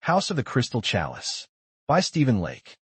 House of the Crystal Chalice by Stephen Lake.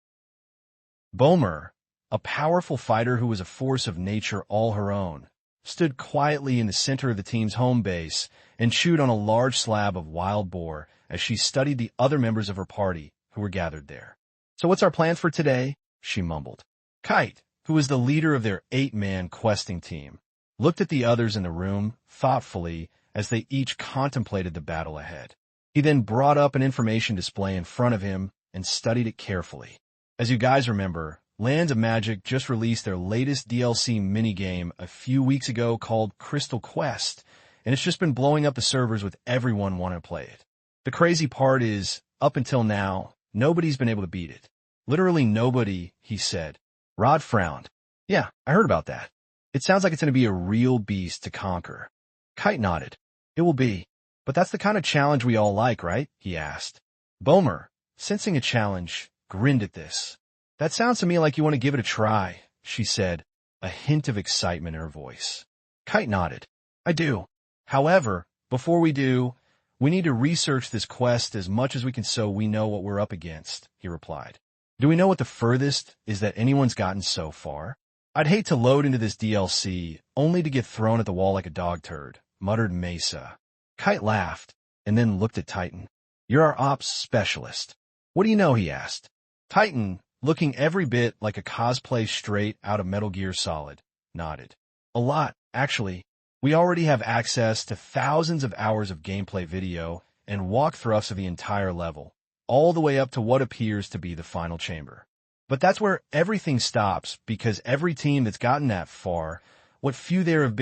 Bomer, a powerful fighter who was a force of nature all her own, stood quietly in the center of the team's home base and chewed on a large slab of wild boar as she studied the other members of her party who were gathered there. "So what's our plan for today?" she mumbled. Kite, who was the leader of their 8-man questing team, looked at the others in the room thoughtfully as they each contemplated the battle ahead. He then brought up an information display in front of him and studied it carefully. As you guys remember, Lands of Magic just released their latest DLC minigame a few weeks ago called Crystal Quest, and it's just been blowing up the servers with everyone wanting to play it. The crazy part is, up until now, nobody's been able to beat it. Literally nobody, he said. Rod frowned. "Yeah, I heard about that. It sounds like it's going to be a real beast to conquer." Kite nodded. "It will be. But that's the kind of challenge we all like, right?" he asked. Bomer, sensing a challenge, grinned at this. "That sounds to me like you want to give it a try," she said, a hint of excitement in her voice. Kite nodded. "I do. However, before we do, we need to research this quest as much as we can so we know what we're up against," he replied. "Do we know what the furthest is that anyone's gotten so far?" "I'd hate to load into this DLC only to get thrown at the wall like a dog turd," muttered Mesa. Kite laughed, and then looked at Titan. "You're our ops specialist. What do you know?" he asked. Titan, looking every bit like a cosplay straight out of Metal Gear Solid, nodded. "A lot, actually. We already have access to thousands of hours of gameplay video and walkthroughs of the entire level, all the way up to what appears to be the final chamber. But that's where everything stops because every team that's gotten that far, what few there have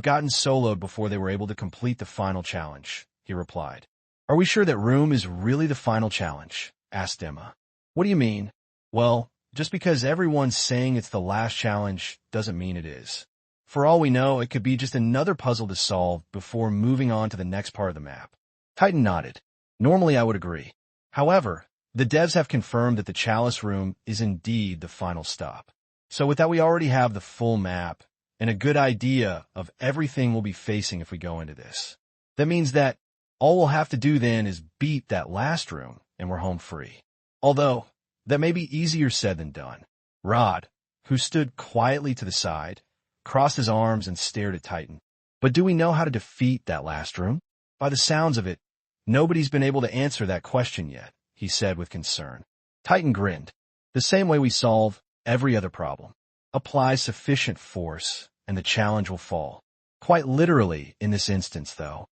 gotten soloed before they were able to complete the final challenge," he replied. "Are we sure that room is really the final challenge?" asked Emma. "What do you mean?" "Well, just because everyone's saying it's the last challenge doesn't mean it is. For all we know, it could be just another puzzle to solve before moving on to the next part of the map." Titan nodded. "Normally I would agree. However, the devs have confirmed that the Chalice room is indeed the final stop. So with that, we already have the full map and a good idea of everything we'll be facing if we go into this. That means that all we'll have to do then is beat that last room, and we're home free. Although, that may be easier said than done." Rod, who stood quietly to the side, crossed his arms and stared at Titan. "But do we know how to defeat that last room?" "By the sounds of it, nobody's been able to answer that question yet," he said with concern. Titan grinned. "The same way we solve every other problem. Apply sufficient force, and the challenge will fall. Quite literally in this instance, though."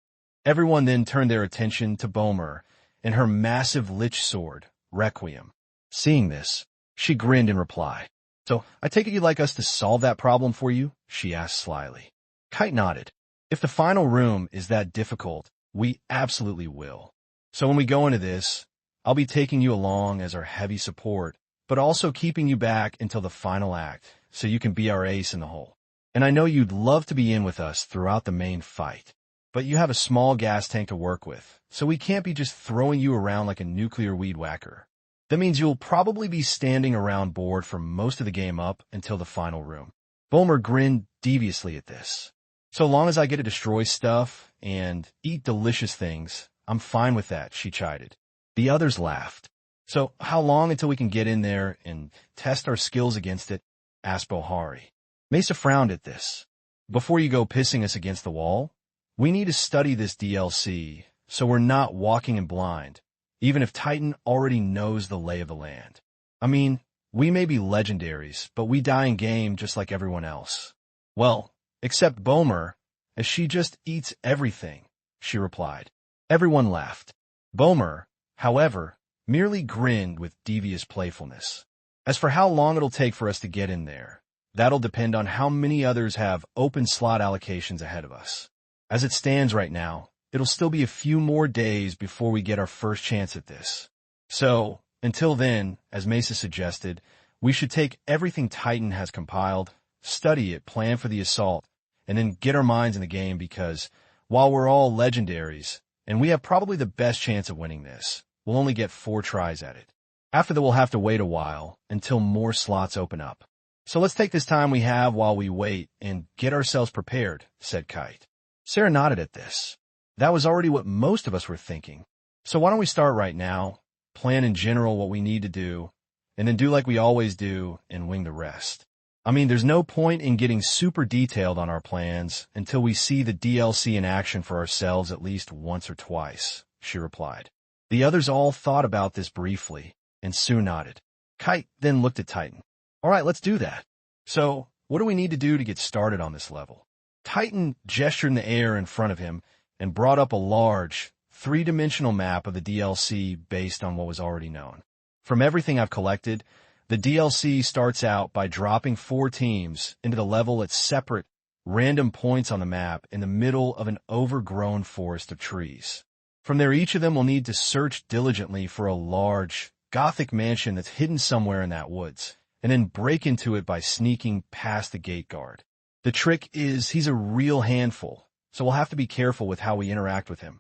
Everyone then turned their attention to Bomer and her massive lich sword, Requiem. Seeing this, she grinned in reply. "So, I take it you'd like us to solve that problem for you?" she asked slyly. Kite nodded. "If the final room is that difficult, we absolutely will. So when we go into this, I'll be taking you along as our heavy support, but also keeping you back until the final act, so you can be our ace in the hole. And I know you'd love to be in with us throughout the main fight, but you have a small gas tank to work with, so we can't be just throwing you around like a nuclear weed whacker. That means you'll probably be standing around bored for most of the game up until the final room." Bomer grinned deviously at this. "So long as I get to destroy stuff and eat delicious things, I'm fine with that," she chided. The others laughed. "So how long until we can get in there and test our skills against it?" asked Bohari. Mesa frowned at this. "Before you go pissing us against the wall, we need to study this DLC, so we're not walking in blind, even if Titan already knows the lay of the land. I mean, we may be legendaries, but we die in game just like everyone else." "Well, except Bomer, as she just eats everything," she replied. Everyone laughed. Bomer, however, merely grinned with devious playfulness. "As for how long it'll take for us to get in there, that'll depend on how many others have open slot allocations ahead of us. As it stands right now, it'll still be a few more days before we get our first chance at this. So, until then, as Mesa suggested, we should take everything Titan has compiled, study it, plan for the assault, and then get our minds in the game because, while we're all legendaries, and we have probably the best chance of winning this, we'll only get 4 tries at it. After that, we'll have to wait a while until more slots open up. So let's take this time we have while we wait and get ourselves prepared," said Kite. Sarah nodded at this. That was already what most of us were thinking. "So why don't we start right now plan in general what we need to do, and then do like we always do and wing the rest. I mean, there's no point in getting super detailed on our plans until we see the DLC in action for ourselves at least once or twice, she replied. The others all thought about this briefly, and Sue nodded. Kite then looked at Titan. All right, let's do that. So, what do we need to do to get started on this level? Titan gestured in the air in front of him and brought up a large, three-dimensional map of the DLC based on what was already known. From everything I've collected, the DLC starts out by dropping 4 teams into the level at separate, random points on the map in the middle of an overgrown forest of trees. From there, each of them will need to search diligently for a large, Gothic mansion that's hidden somewhere in that woods, and then break into it by sneaking past the gate guard. The trick is he's a real handful, so we'll have to be careful with how we interact with him.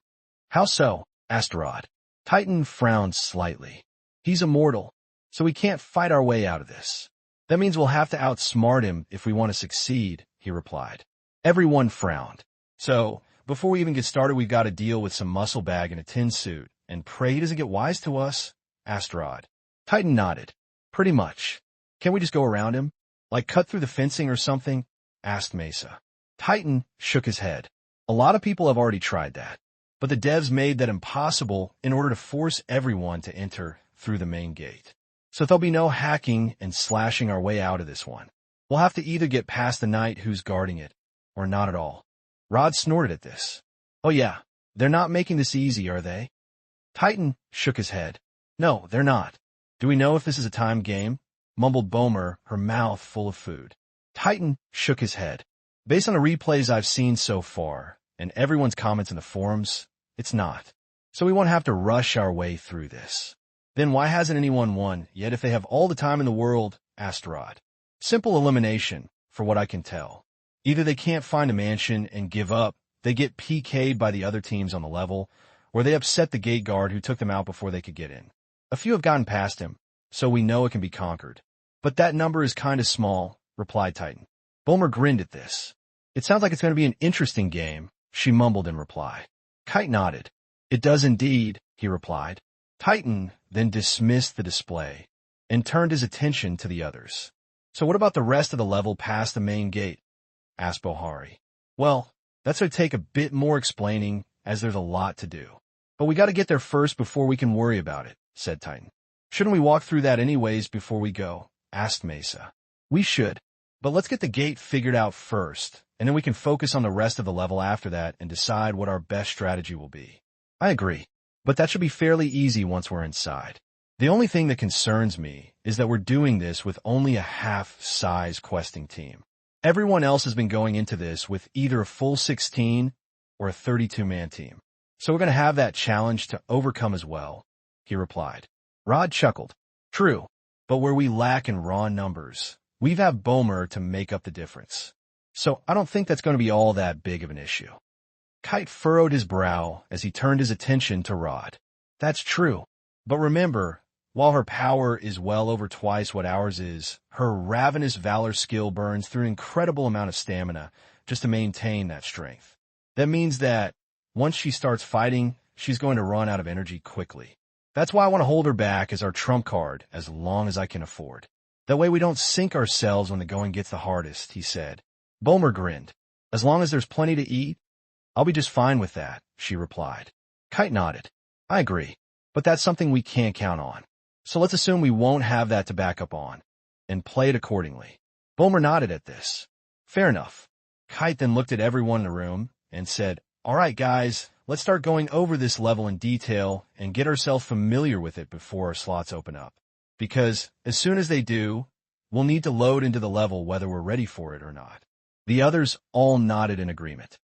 How so? Asked Rod. Titan frowned slightly. He's immortal, so we can't fight our way out of this. That means we'll have to outsmart him if we want to succeed, he replied. Everyone frowned. So, before we even get started, we've got to deal with some muscle bag in a tin suit, and pray he doesn't get wise to us, asked Rod. Titan nodded. Pretty much. Can't we just go around him? Like cut through the fencing or something? Asked Mesa. Titan shook his head. A lot of people have already tried that, but the devs made that impossible in order to force everyone to enter through the main gate. So there'll be no hacking and slashing our way out of this one. We'll have to either get past the knight who's guarding it, or not at all. Rod snorted at this. Oh yeah, they're not making this easy, are they? Titan shook his head. No, they're not. Do we know if this is a timed game? Mumbled Bomer, her mouth full of food. Titan shook his head. Based on the replays I've seen so far, and everyone's comments in the forums, it's not. So we won't have to rush our way through this. Then why hasn't anyone won yet if they have all the time in the world? Asked Rod. Simple elimination, for what I can tell. Either they can't find a mansion and give up, they get PK'd by the other teams on the level, or they upset the gate guard who took them out before they could get in. A few have gotten past him, so we know it can be conquered. But that number is kind of small, replied Titan. Bomer grinned at this. It sounds like it's going to be an interesting game, she mumbled in reply. Kite nodded. It does indeed, he replied. Titan then dismissed the display and turned his attention to the others. So what about the rest of the level past the main gate? Asked Bohari. Well, that's going to take a bit more explaining, as there's a lot to do. But we got to get there first before we can worry about it, said Titan. Shouldn't we walk through that anyways before we go? Asked Mesa. We should, but let's get the gate figured out first, and then we can focus on the rest of the level after that and decide what our best strategy will be. I agree, but that should be fairly easy once we're inside. The only thing that concerns me is that we're doing this with only a half-size questing team. Everyone else has been going into this with either a full 16 or a 32-man team. So we're going to have that challenge to overcome as well, he replied. Rod chuckled. True, but where we lack in raw numbers, we've had Bomer to make up the difference. So I don't think that's going to be all that big of an issue. Kite furrowed his brow as he turned his attention to Rod. That's true, but remember, while her power is well over twice what ours is, her ravenous valor skill burns through an incredible amount of stamina just to maintain that strength. That means that once she starts fighting, she's going to run out of energy quickly. That's why I want to hold her back as our trump card as long as I can afford. That way we don't sink ourselves when the going gets the hardest, he said. Bomer grinned. As long as there's plenty to eat, I'll be just fine with that, she replied. Kite nodded. I agree, but that's something we can't count on. So let's assume we won't have that to back up on, and play it accordingly. Bomer nodded at this. Fair enough. Kite then looked at everyone in the room and said, all right, guys, let's start going over this level in detail and get ourselves familiar with it before our slots open up. Because as soon as they do, we'll need to load into the level whether we're ready for it or not. The others all nodded in agreement.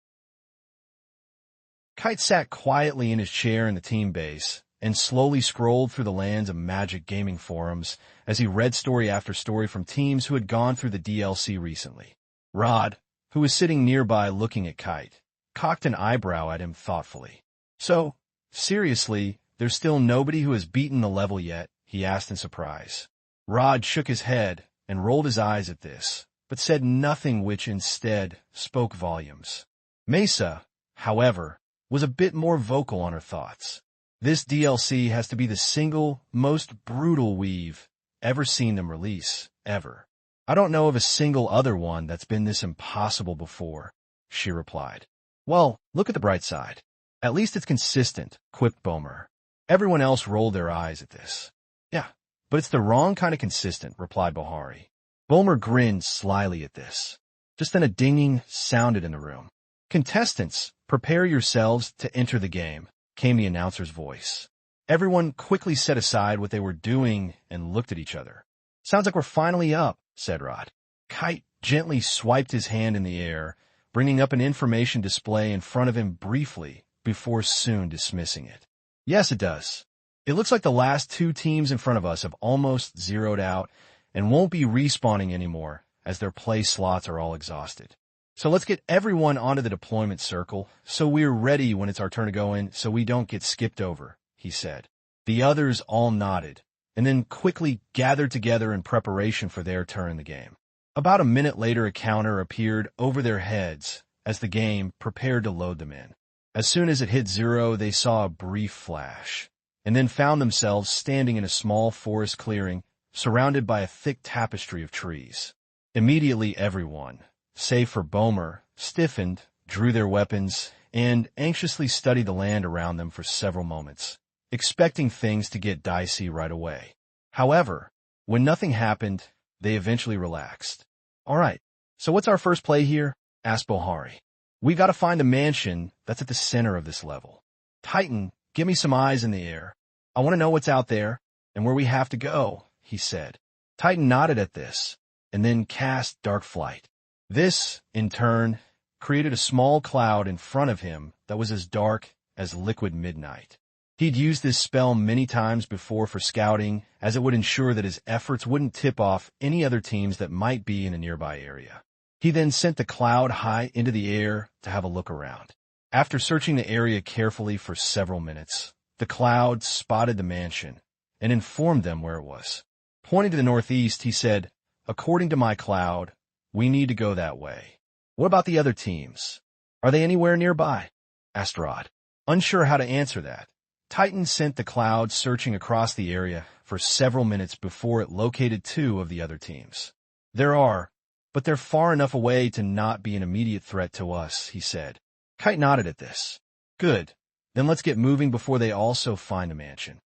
Kite sat quietly in his chair in the team base and slowly scrolled through the lands of Magic gaming forums as he read story after story from teams who had gone through the DLC recently. Rod, who was sitting nearby looking at Kite, cocked an eyebrow at him thoughtfully. So, seriously, there's still nobody who has beaten the level yet? He asked in surprise. Rod shook his head and rolled his eyes at this, but said nothing which instead spoke volumes. Mesa, however, was a bit more vocal on her thoughts. This DLC has to be the single most brutal we've ever seen them release, ever. I don't know of a single other one that's been this impossible before, she replied. Well, look at the bright side. At least it's consistent, quipped Bomer. Everyone else rolled their eyes at this. Yeah, but it's the wrong kind of consistent, replied Bohari. Bomer grinned slyly at this. Just then a dinging sounded in the room. Contestants, prepare yourselves to enter the game, came the announcer's voice. Everyone quickly set aside what they were doing and looked at each other. Sounds like we're finally up, said Rod. Kite gently swiped his hand in the air, bringing up an information display in front of him briefly before soon dismissing it. Yes, it does. It looks like the last two teams in front of us have almost zeroed out and won't be respawning anymore as their play slots are all exhausted. So let's get everyone onto the deployment circle so we're ready when it's our turn to go in so we don't get skipped over, he said. The others all nodded and then quickly gathered together in preparation for their turn in the game. About a minute later, a counter appeared over their heads as the game prepared to load them in. As soon as it hit 0, they saw a brief flash, and then found themselves standing in a small forest clearing surrounded by a thick tapestry of trees. Immediately everyone, save for Bomer, stiffened, drew their weapons, and anxiously studied the land around them for several moments, expecting things to get dicey right away. However, when nothing happened, they eventually relaxed. All right, so what's our first play here? Asked Bohari. We gotta find a mansion that's at the center of this level. Titan, give me some eyes in the air. I want to know what's out there and where we have to go, he said. Titan nodded at this and then cast Dark Flight. This, in turn, created a small cloud in front of him that was as dark as liquid midnight. He'd used this spell many times before for scouting, as it would ensure that his efforts wouldn't tip off any other teams that might be in a nearby area. He then sent the cloud high into the air to have a look around. After searching the area carefully for several minutes, the cloud spotted the mansion and informed them where it was. Pointing to the northeast, he said, "According to my cloud, we need to go that way. What about the other teams? Are they anywhere nearby?" asked Rod. Unsure how to answer that, Titan sent the cloud searching across the area for several minutes before it located 2 of the other teams. "There are, but they're far enough away to not be an immediate threat to us," he said. Kite nodded at this. "Good. Then let's get moving before they also find a mansion."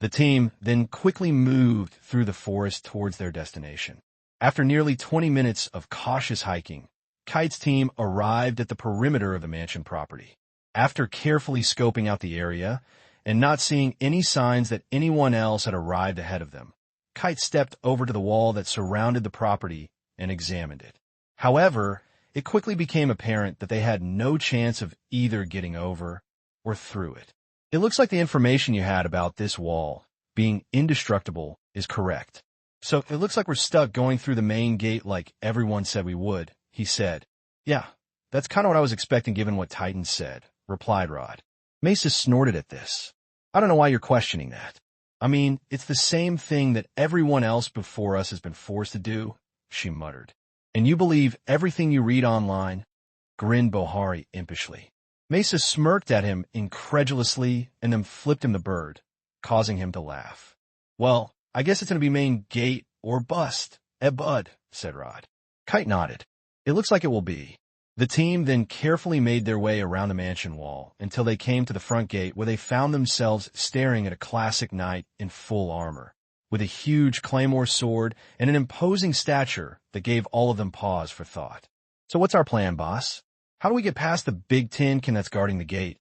The team then quickly moved through the forest towards their destination. After nearly 20 minutes of cautious hiking, Kite's team arrived at the perimeter of the mansion property. After carefully scoping out the area and not seeing any signs that anyone else had arrived ahead of them, Kite stepped over to the wall that surrounded the property and examined it. However, it quickly became apparent that they had no chance of either getting over or through it. "It looks like the information you had about this wall being indestructible is correct. So it looks like we're stuck going through the main gate like everyone said we would," he said. "Yeah, that's kind of what I was expecting given what Titan said," replied Rod. Mesa snorted at this. "I don't know why you're questioning that. I mean, it's the same thing that everyone else before us has been forced to do," she muttered. "And you believe everything you read online?" grinned Bohari impishly. Mesa smirked at him incredulously and then flipped him the bird, causing him to laugh. "Well, I guess it's going to be main gate or bust, bud," said Rod. Kite nodded. "It looks like it will be." The team then carefully made their way around the mansion wall until they came to the front gate where they found themselves staring at a classic knight in full armor, with a huge claymore sword and an imposing stature that gave all of them pause for thought. "So what's our plan, boss? How do we get past the big tinkin that's guarding the gate?"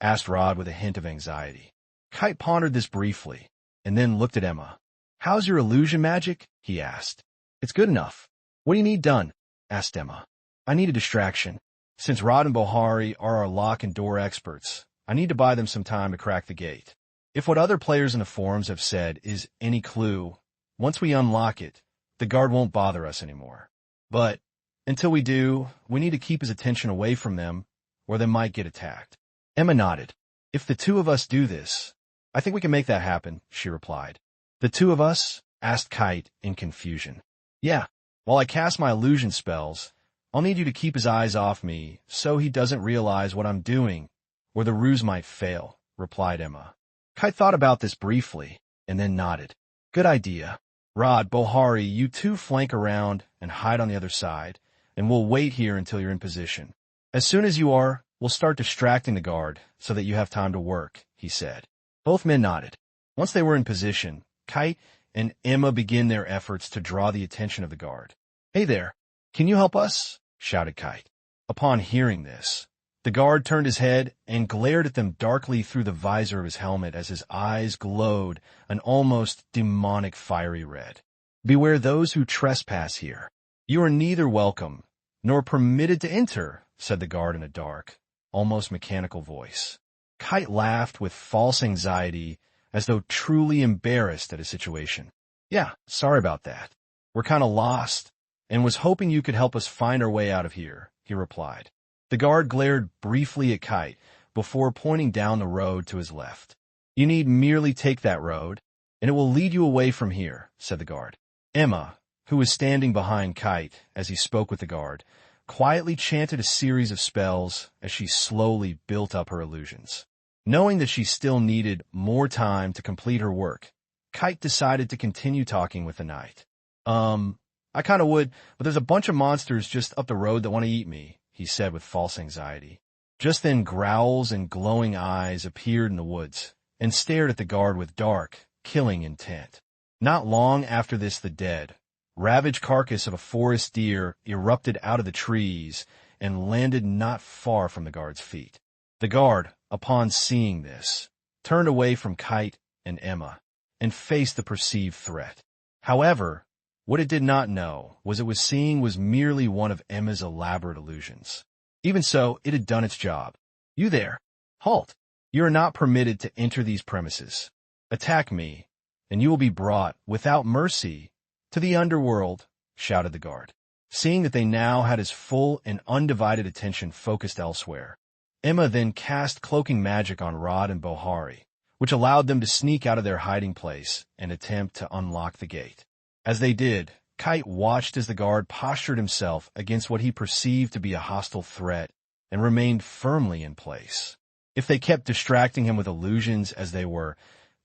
asked Rod with a hint of anxiety. Kite pondered this briefly and then looked at Emma. "How's your illusion magic?" he asked. "It's good enough." "What do you need done?" asked Emma. "I need a distraction. Since Rod and Bohari are our lock and door experts, I need to buy them some time to crack the gate. If what other players in the forums have said is any clue, once we unlock it, the guard won't bother us anymore. But until we do, we need to keep his attention away from them, or they might get attacked." Emma nodded. "If the 2 of us do this, I think we can make that happen," she replied. "The 2 of us?" asked Kite in confusion. "Yeah, while I cast my illusion spells, I'll need you to keep his eyes off me so he doesn't realize what I'm doing, or the ruse might fail," replied Emma. Kite thought about this briefly, and then nodded. Good idea. Rod, Bohari, you two flank around and hide on the other side, and we'll wait here until you're in position. As soon as you are, we'll start distracting the guard so that you have time to work, he said. Both men nodded. Once they were in position, Kite and Emma began their efforts to draw the attention of the guard. Hey there, can you help us? Shouted Kite. Upon hearing this, the guard turned his head and glared at them darkly through the visor of his helmet as his eyes glowed an almost demonic fiery red. Beware those who trespass here. You are neither welcome nor permitted to enter, said the guard in a dark, almost mechanical voice. Kite laughed with false anxiety as though truly embarrassed at his situation. Yeah, sorry about that. We're kind of lost and was hoping you could help us find our way out of here, he replied. The guard glared briefly at Kite before pointing down the road to his left. You need merely take that road, and it will lead you away from here, said the guard. Emma, who was standing behind Kite as he spoke with the guard, quietly chanted a series of spells as she slowly built up her illusions. Knowing that she still needed more time to complete her work, Kite decided to continue talking with the knight. I kind of would, but there's a bunch of monsters just up the road that want to eat me, he said with false anxiety. Just then growls and glowing eyes appeared in the woods and stared at the guard with dark, killing intent. Not long after this, the dead, ravaged carcass of a forest deer erupted out of the trees and landed not far from the guard's feet. The guard, upon seeing this, turned away from Kite and Emma and faced the perceived threat. However, what it did not know was it was seeing was merely one of Emma's elaborate illusions. Even so, it had done its job. You there! Halt! You are not permitted to enter these premises. Attack me, and you will be brought, without mercy, to the underworld, shouted the guard. Seeing that they now had his full and undivided attention focused elsewhere, Emma then cast cloaking magic on Rod and Bohari, which allowed them to sneak out of their hiding place and attempt to unlock the gate. As they did, Kite watched as the guard postured himself against what he perceived to be a hostile threat and remained firmly in place. If they kept distracting him with illusions as they were,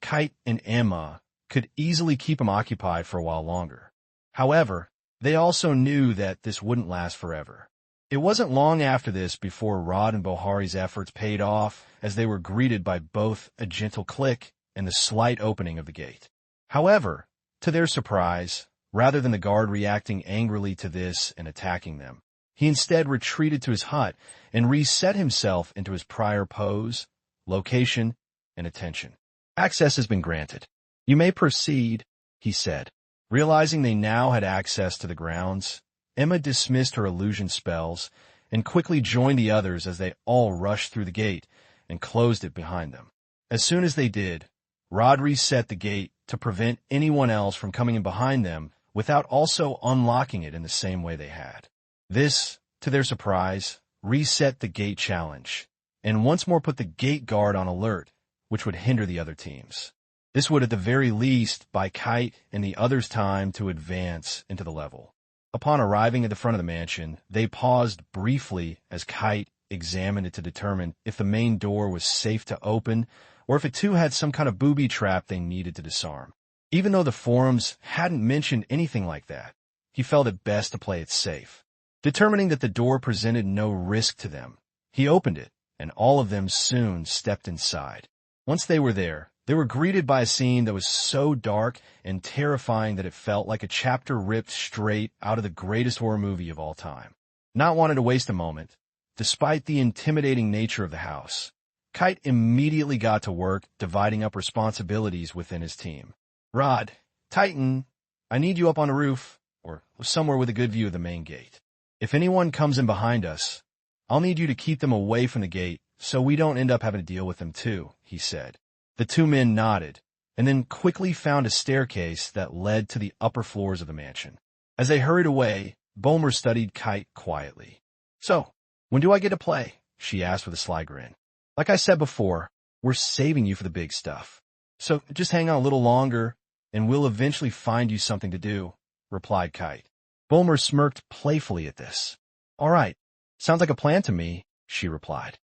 Kite and Emma could easily keep him occupied for a while longer. However, they also knew that this wouldn't last forever. It wasn't long after this before Rod and Bohari's efforts paid off as they were greeted by both a gentle click and the slight opening of the gate. However, to their surprise, rather than the guard reacting angrily to this and attacking them, he instead retreated to his hut and reset himself into his prior pose, location, and attention. Access has been granted. You may proceed, he said. Realizing they now had access to the grounds, Emma dismissed her illusion spells and quickly joined the others as they all rushed through the gate and closed it behind them. As soon as they did, Rod reset the gate to prevent anyone else from coming in behind them without also unlocking it in the same way they had. This, to their surprise, reset the gate challenge, and once more put the gate guard on alert, which would hinder the other teams. This would at the very least buy Kite and the others time to advance into the level. Upon arriving at the front of the mansion, they paused briefly as Kite examined it to determine if the main door was safe to open or if it too had some kind of booby trap they needed to disarm. Even though the forums hadn't mentioned anything like that, he felt it best to play it safe. Determining that the door presented no risk to them, he opened it, and all of them soon stepped inside. Once they were there, they were greeted by a scene that was so dark and terrifying that it felt like a chapter ripped straight out of the greatest horror movie of all time. Not wanting to waste a moment, despite the intimidating nature of the house, Kite immediately got to work dividing up responsibilities within his team. Rod, Titan, I need you up on the roof, or somewhere with a good view of the main gate. If anyone comes in behind us, I'll need you to keep them away from the gate so we don't end up having to deal with them too, he said. The two men nodded, and then quickly found a staircase that led to the upper floors of the mansion. As they hurried away, Bulmer studied Kite quietly. So, when do I get to play? She asked with a sly grin. Like I said before, we're saving you for the big stuff. So just hang on a little longer, and we'll eventually find you something to do, replied Kite. Bulmer smirked playfully at this. All right, sounds like a plan to me, she replied.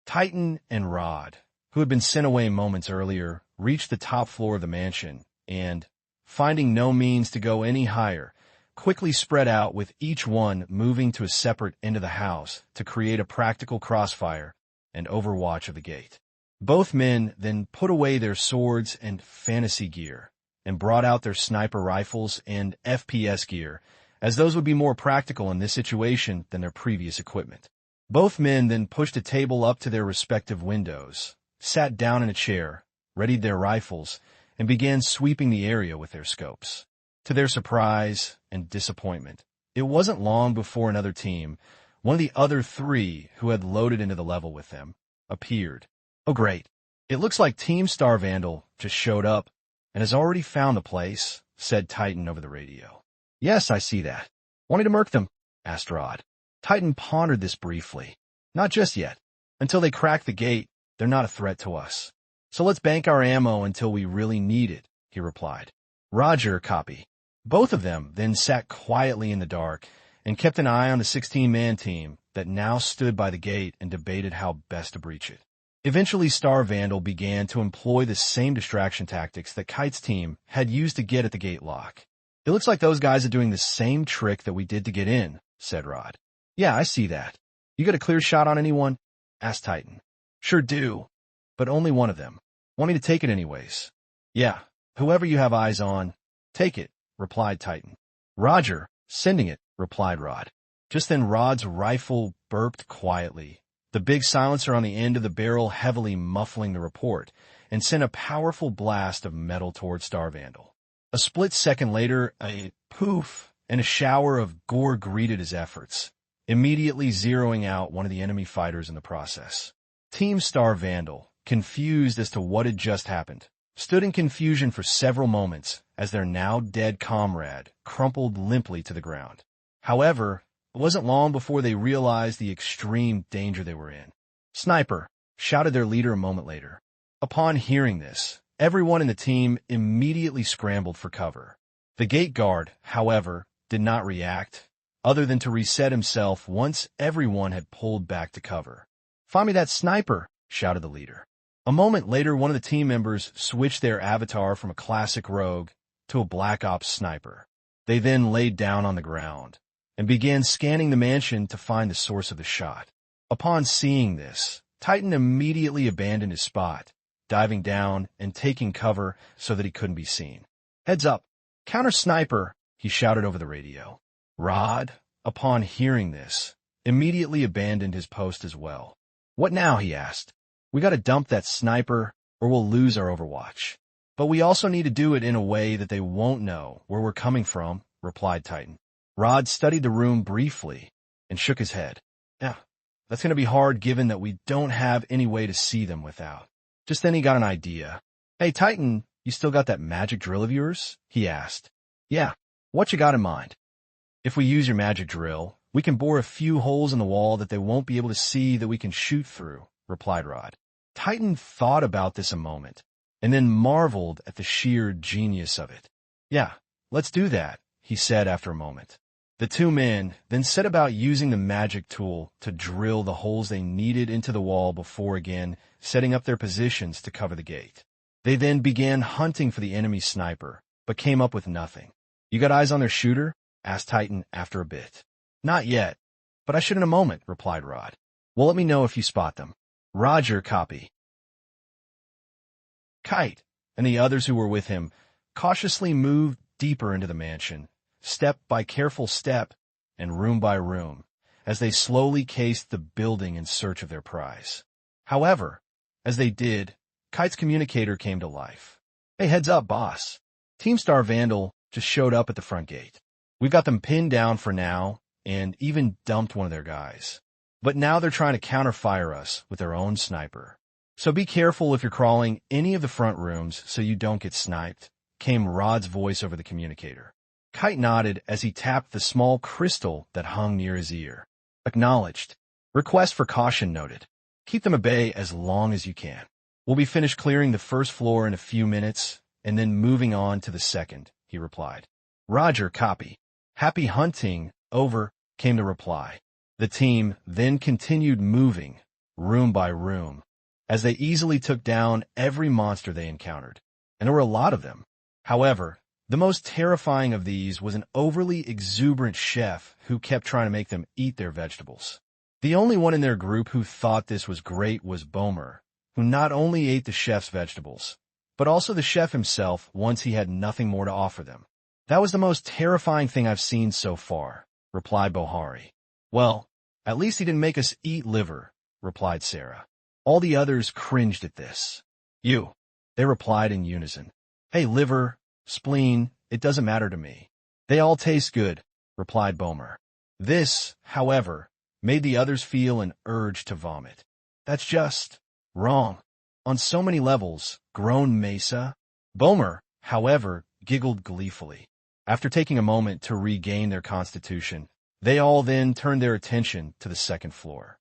Titan and Rod, who had been sent away moments earlier, reached the top floor of the mansion and, finding no means to go any higher, quickly spread out, with each one moving to a separate end of the house to create a practical crossfire and overwatch of the gate. Both men then put away their swords and fantasy gear and brought out their sniper rifles and FPS gear, as those would be more practical in this situation than their previous equipment. Both men then pushed a table up to their respective windows, sat down in a chair, readied their rifles, and began sweeping the area with their scopes. To their surprise and disappointment, it wasn't long before another team, one of the other three who had loaded into the level with them, appeared. Oh great, it looks like Team Star Vandal just showed up and has already found the place, said Titan over the radio. Yes, I see that. Wanting to murk them? Asked Rod. Titan pondered this briefly. Not just yet. Until they crack the gate, they're not a threat to us. So let's bank our ammo until we really need it, he replied. Roger, copy. Both of them then sat quietly in the dark and kept an eye on the 16-man team that now stood by the gate and debated how best to breach it. Eventually, Star Vandal began to employ the same distraction tactics that Kite's team had used to get at the gate lock. It looks like those guys are doing the same trick that we did to get in, said Rod. Yeah, I see that. You got a clear shot on anyone? Asked Titan. Sure do, but only one of them. Want me to take it anyways? Yeah, whoever you have eyes on, take it, replied Titan. Roger, sending it, replied Rod. Just then Rod's rifle burped quietly, the big silencer on the end of the barrel heavily muffling the report, and sent a powerful blast of metal toward Star Vandal. A split second later, a poof and a shower of gore greeted his efforts, immediately zeroing out one of the enemy fighters in the process. Team Star Vandal, confused as to what had just happened, stood in confusion for several moments as their now dead comrade crumpled limply to the ground. However, it wasn't long before they realized the extreme danger they were in. Sniper, shouted their leader a moment later. Upon hearing this, everyone in the team immediately scrambled for cover. The gate guard, however, did not react, other than to reset himself once everyone had pulled back to cover. Find me that sniper, shouted the leader. A moment later, one of the team members switched their avatar from a classic rogue to a Black Ops sniper. They then laid down on the ground and began scanning the mansion to find the source of the shot. Upon seeing this, Titan immediately abandoned his spot, diving down and taking cover so that he couldn't be seen. Heads up, counter sniper, he shouted over the radio. Rod, upon hearing this, immediately abandoned his post as well. What now, he asked. We gotta dump that sniper or we'll lose our overwatch. But we also need to do it in a way that they won't know where we're coming from, replied Titan. Rod studied the room briefly and shook his head. Yeah, that's gonna be hard given that we don't have any way to see them without. Just then he got an idea. Hey, Titan, you still got that magic drill of yours? He asked. Yeah, what you got in mind? If we use your magic drill, we can bore a few holes in the wall that they won't be able to see that we can shoot through, replied Rod. Titan thought about this a moment, and then marveled at the sheer genius of it. Yeah, let's do that, he said after a moment. The two men then set about using the magic tool to drill the holes they needed into the wall before again setting up their positions to cover the gate. They then began hunting for the enemy sniper, but came up with nothing. You got eyes on their shooter? Asked Titan after a bit. Not yet, but I should in a moment, replied Rod. Well, let me know if you spot them. Roger, copy. Kite and the others who were with him cautiously moved deeper into the mansion, step by careful step and room by room, as they slowly cased the building in search of their prize. However, as they did, Kite's communicator came to life. Hey, heads up, boss. Team Star Vandal just showed up at the front gate. We've got them pinned down for now and even dumped one of their guys. But now they're trying to counterfire us with their own sniper. So be careful if you're crawling any of the front rooms so you don't get sniped, came Rod's voice over the communicator. Kite nodded as he tapped the small crystal that hung near his ear. Acknowledged. Request for caution noted. Keep them at bay as long as you can. We'll be finished clearing the first floor in a few minutes and then moving on to the second, he replied. Roger, copy. Happy hunting, over, came the reply. The team then continued moving, room by room, as they easily took down every monster they encountered. And there were a lot of them. However, the most terrifying of these was an overly exuberant chef who kept trying to make them eat their vegetables. The only one in their group who thought this was great was Bomer, who not only ate the chef's vegetables, but also the chef himself once he had nothing more to offer them. "That was the most terrifying thing I've seen so far," replied Bohari. "Well, at least he didn't make us eat liver," replied Sarah. All the others cringed at this. "You," they replied in unison. "Hey, liver, spleen, it doesn't matter to me. They all taste good," replied Bomer. This, however, made the others feel an urge to vomit. "That's just wrong on so many levels," groaned Mesa. Bomer, however, giggled gleefully. After taking a moment to regain their constitution, they all then turned their attention to the second floor.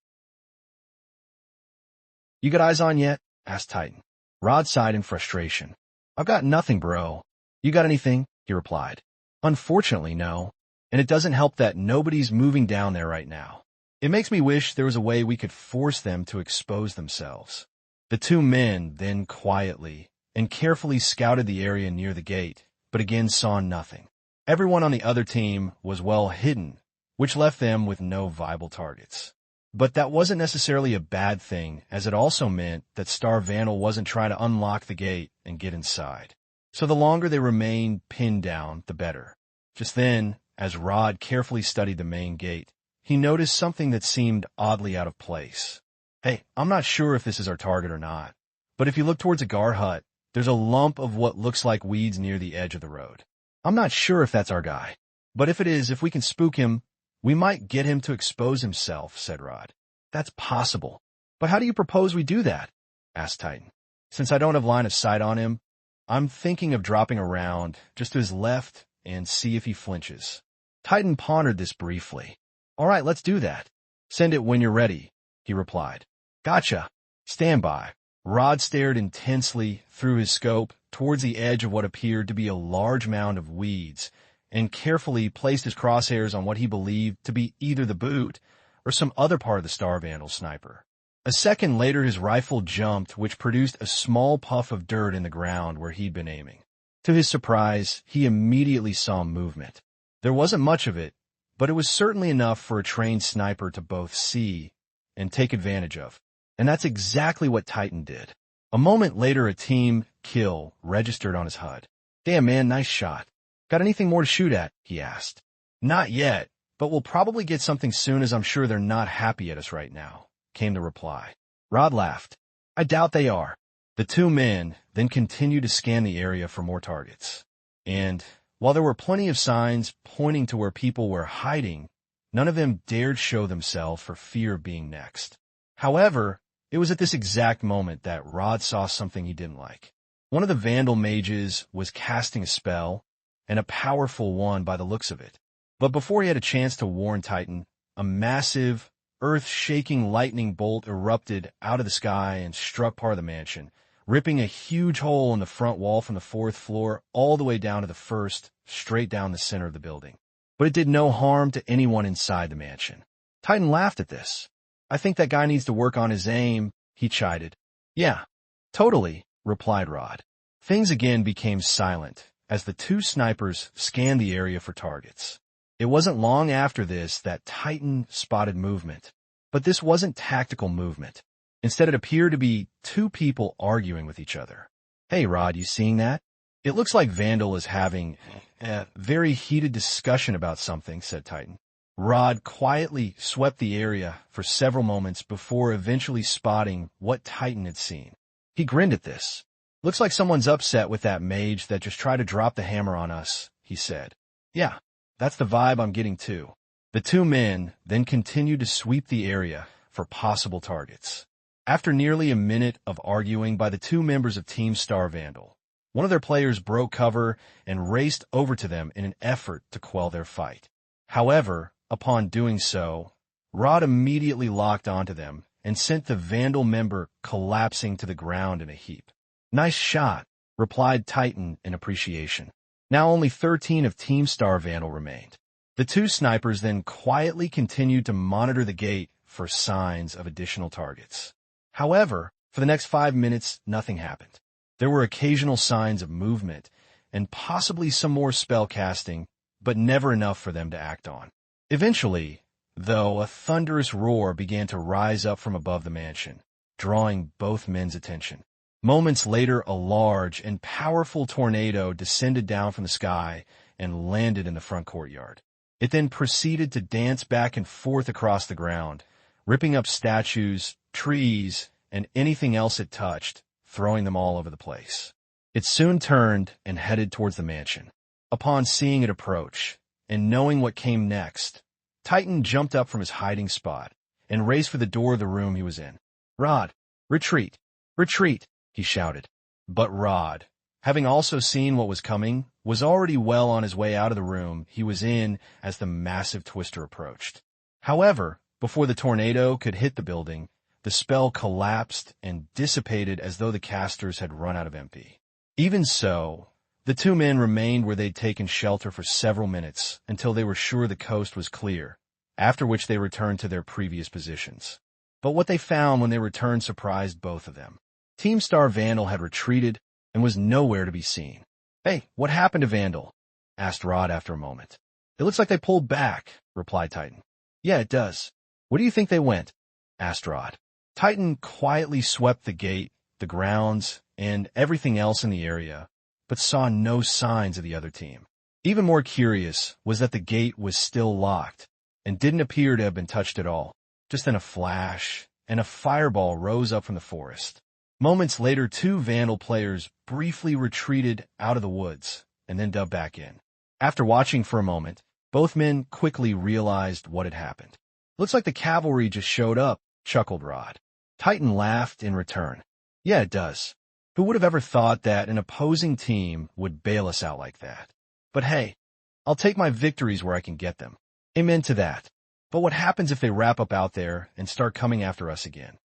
"You got eyes on yet?" asked Titan. Rod sighed in frustration. "I've got nothing, bro. You got anything?" he replied. "Unfortunately, no. And it doesn't help that nobody's moving down there right now. It makes me wish there was a way we could force them to expose themselves." The two men then quietly and carefully scouted the area near the gate, but again saw nothing. Everyone on the other team was well hidden, which left them with no viable targets. But that wasn't necessarily a bad thing, as it also meant that Star Vandal wasn't trying to unlock the gate and get inside. So the longer they remained pinned down, the better. Just then, as Rod carefully studied the main gate, he noticed something that seemed oddly out of place. "Hey, I'm not sure if this is our target or not, but if you look towards a guard hut, there's a lump of what looks like weeds near the edge of the road. I'm not sure if that's our guy, but if it is, if we can spook him, we might get him to expose himself," said Rod. "That's possible. But how do you propose we do that?" asked Titan. "Since I don't have line of sight on him, I'm thinking of dropping around just to his left and see if he flinches." Titan pondered this briefly. "All right, let's do that. Send it when you're ready," he replied. "Gotcha. Stand by." Rod stared intensely through his scope towards the edge of what appeared to be a large mound of weeds and carefully placed his crosshairs on what he believed to be either the boot or some other part of the Star Vandal sniper. A second later his rifle jumped, which produced a small puff of dirt in the ground where he'd been aiming. To his surprise, he immediately saw movement. There wasn't much of it, but it was certainly enough for a trained sniper to both see and take advantage of. And that's exactly what Titan did. A moment later, a team kill registered on his HUD. "Damn, man, nice shot. Got anything more to shoot at?" he asked. "Not yet, but we'll probably get something soon, as I'm sure they're not happy at us right now," came the reply. Rod laughed. "I doubt they are." The two men then continued to scan the area for more targets. And while there were plenty of signs pointing to where people were hiding, none of them dared show themselves for fear of being next. However, it was at this exact moment that Rod saw something he didn't like. One of the Vandal mages was casting a spell, and a powerful one by the looks of it. But before he had a chance to warn Titan, a massive, earth-shaking lightning bolt erupted out of the sky and struck part of the mansion, ripping a huge hole in the front wall from the fourth floor all the way down to the first, straight down the center of the building. But it did no harm to anyone inside the mansion. Titan laughed at this. "I think that guy needs to work on his aim," he chided. "Yeah, totally," replied Rod. Things again became silent as the two snipers scanned the area for targets. It wasn't long after this that Titan spotted movement. But this wasn't tactical movement. Instead, it appeared to be two people arguing with each other. "Hey, Rod, you seeing that? It looks like Vandal is having a very heated discussion about something," said Titan. Rod quietly swept the area for several moments before eventually spotting what Titan had seen. He grinned at this. "Looks like someone's upset with that mage that just tried to drop the hammer on us," he said. "Yeah, that's the vibe I'm getting too." The two men then continued to sweep the area for possible targets. After nearly a minute of arguing by the two members of Team Star Vandal, one of their players broke cover and raced over to them in an effort to quell their fight. However, upon doing so, Rod immediately locked onto them and sent the Vandal member collapsing to the ground in a heap. "Nice shot," replied Titan in appreciation. Now only 13 of Team Star Vandal remained. The two snipers then quietly continued to monitor the gate for signs of additional targets. However, For the next 5 minutes, nothing happened. There were occasional signs of movement, and possibly some more spell casting, but never enough for them to act on. Eventually, though, a thunderous roar began to rise up from above the mansion, drawing both men's attention. Moments later, a large and powerful tornado descended down from the sky and landed in the front courtyard. It then proceeded to dance back and forth across the ground, ripping up statues, trees, and anything else it touched, throwing them all over the place. It soon turned and headed towards the mansion. Upon seeing it approach, and knowing what came next, Titan jumped up from his hiding spot and raced for the door of the room he was in. "Rod, retreat! Retreat!" he shouted. But Rod, having also seen what was coming, was already well on his way out of the room he was in as the massive twister approached. However, before the tornado could hit the building, the spell collapsed and dissipated as though the casters had run out of MP. Even so, the two men remained where they'd taken shelter for several minutes until they were sure the coast was clear, after which they returned to their previous positions. But what they found when they returned surprised both of them. Team Star Vandal had retreated and was nowhere to be seen. "Hey, what happened to Vandal?" asked Rod after a moment. "It looks like they pulled back," replied Titan. "Yeah, it does. Where do you think they went?" asked Rod. Titan quietly swept the gate, the grounds, and everything else in the area, but saw no signs of the other team. Even more curious was that the gate was still locked and didn't appear to have been touched at all. Just then a flash, and a fireball rose up from the forest. Moments later, two Vandal players briefly retreated out of the woods and then dug back in. After watching for a moment, both men quickly realized what had happened. "Looks like the cavalry just showed up," chuckled Rod. Titan laughed in return. "Yeah, it does. Who would have ever thought that an opposing team would bail us out like that? But hey, I'll take my victories where I can get them." "Amen to that. But what happens if they wrap up out there and start coming after us again?"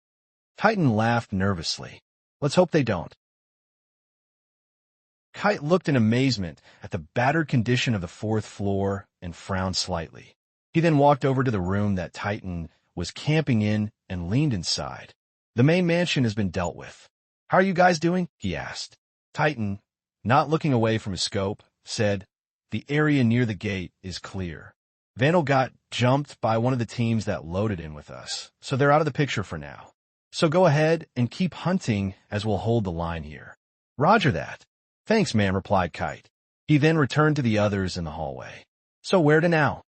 Titan laughed nervously. "Let's hope they don't." Kite looked in amazement at the battered condition of the fourth floor and frowned slightly. He then walked over to the room that Titan was camping in and leaned inside. "The main mansion has been dealt with. How are you guys doing?" he asked. Titan, not looking away from his scope, said, "The area near the gate is clear. Vandal got jumped by one of the teams that loaded in with us, so they're out of the picture for now. So go ahead and keep hunting as we'll hold the line here." "Roger that." "Thanks, man," replied Kite. He then returned to the others in the hallway. "So where to now?"